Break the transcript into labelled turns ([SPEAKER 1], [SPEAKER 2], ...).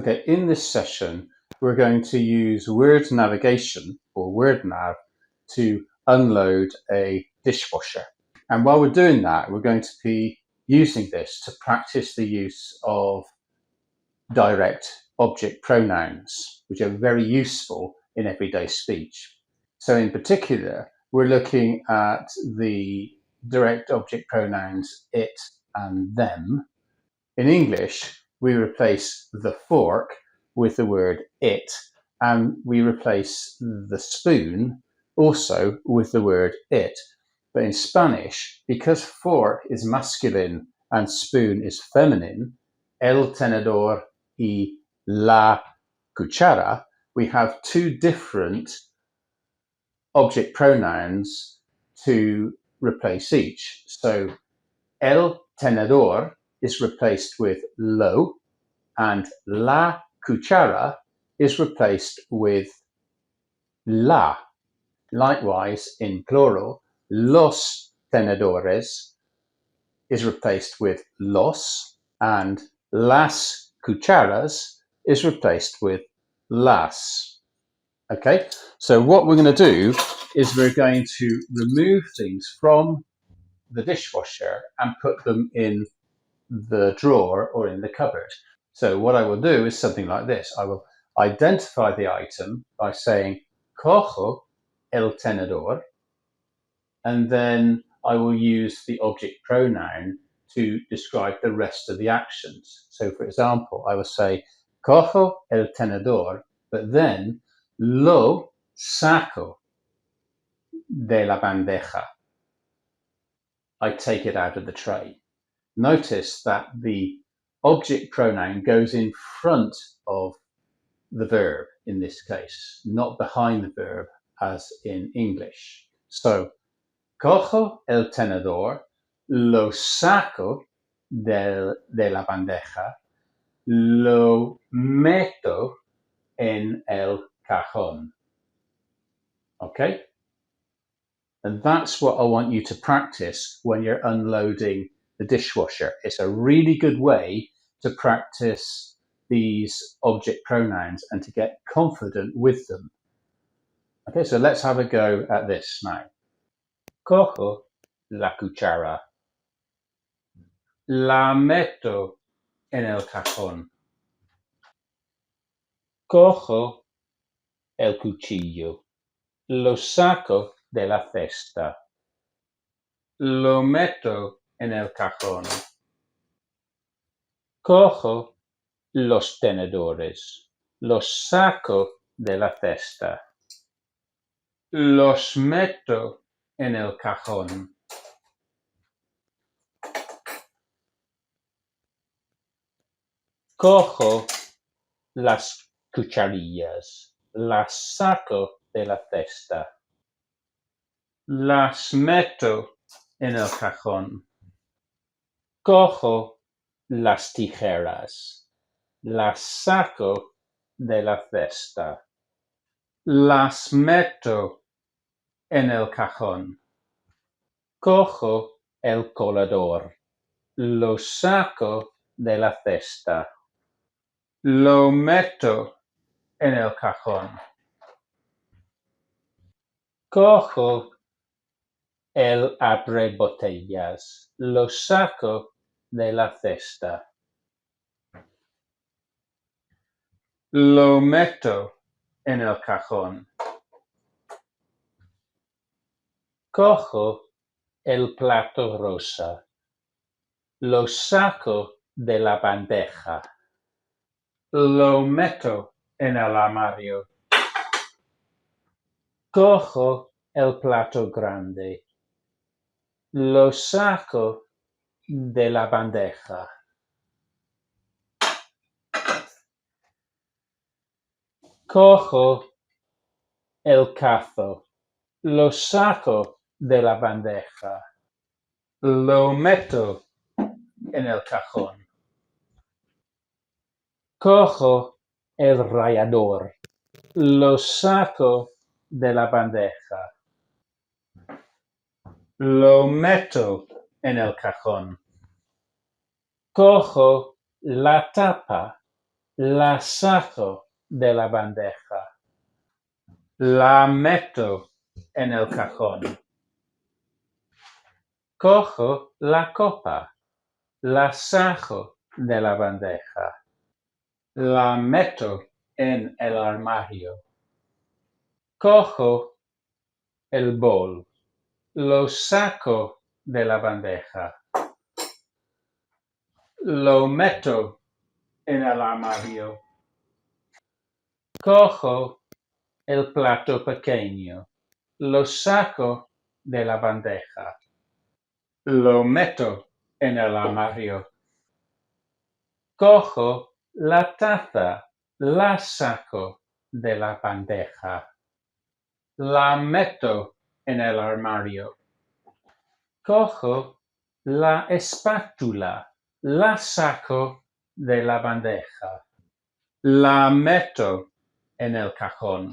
[SPEAKER 1] Okay, in this session, we're going to use word navigation or WORDNAV to unload a dishwasher. And while we're doing that, we're going to be using this to practice the use of direct object pronouns, which are very useful in everyday speech. So in particular, we're looking at the direct object pronouns it and them. In English, we replace the fork with the word it, and we replace the spoon also with the word it. But in Spanish, because fork is masculine and spoon is feminine, el tenedor y la cuchara, we have two different object pronouns to replace each. So el tenedor is replaced with lo, and la cuchara is replaced with la. Likewise, in plural, los tenedores is replaced with los, and las cucharas is replaced with las. Okay, so what we're going to do is we're going to remove things from the dishwasher and put them in the drawer or in the cupboard. So what I will do is something like this. I will identify the item by saying cojo el tenedor, and then I will use the object pronoun to describe the rest of the actions. So for example, I will say cojo el tenedor, but then lo saco de la bandeja. I take it out of the tray. Notice that the object pronoun goes in front of the verb in this case, not behind the verb as in English. So, cojo el tenedor, lo saco de la bandeja, lo meto en el cajón. Okay? And that's what I want you to practice when you're unloading the dishwasher. It's a really good way to practice these object pronouns and to get confident with them. Okay, so let's have a go at this now. Cojo la cuchara. La meto en el cajón. Cojo el cuchillo. Lo saco de la cesta. Lo meto en el cajón. Cojo los tenedores. Los saco de la cesta. Los meto en el cajón. Cojo las cucharillas. Las saco de la cesta. Las meto en el cajón. Cojo las tijeras. Las saco de la cesta. Las meto en el cajón. Cojo el colador. Lo saco de la cesta. Lo meto en el cajón. Cojo el abrebotellas. Lo saco de la cesta. Lo meto en el cajón. Cojo el plato rosa. Lo saco de la bandeja. Lo meto en el armario. Cojo el plato grande. Lo saco de la bandeja. Cojo el cazo. Lo saco de la bandeja. Lo meto en el cajón. Cojo el rallador. Lo saco de la bandeja. Lo meto en el cajón. Cojo la tapa La saco de la bandeja. La meto en el cajón. Cojo la copa. La saco de la bandeja. La meto en el armario. Cojo el bol. Lo saco de la bandeja. Lo meto en el armario. Cojo el plato pequeño. Lo saco de la bandeja. Lo meto en el armario. Cojo la taza. La saco de la bandeja. La meto en el armario. Cojo la espátula. La saco de la bandeja. La meto en el cajón.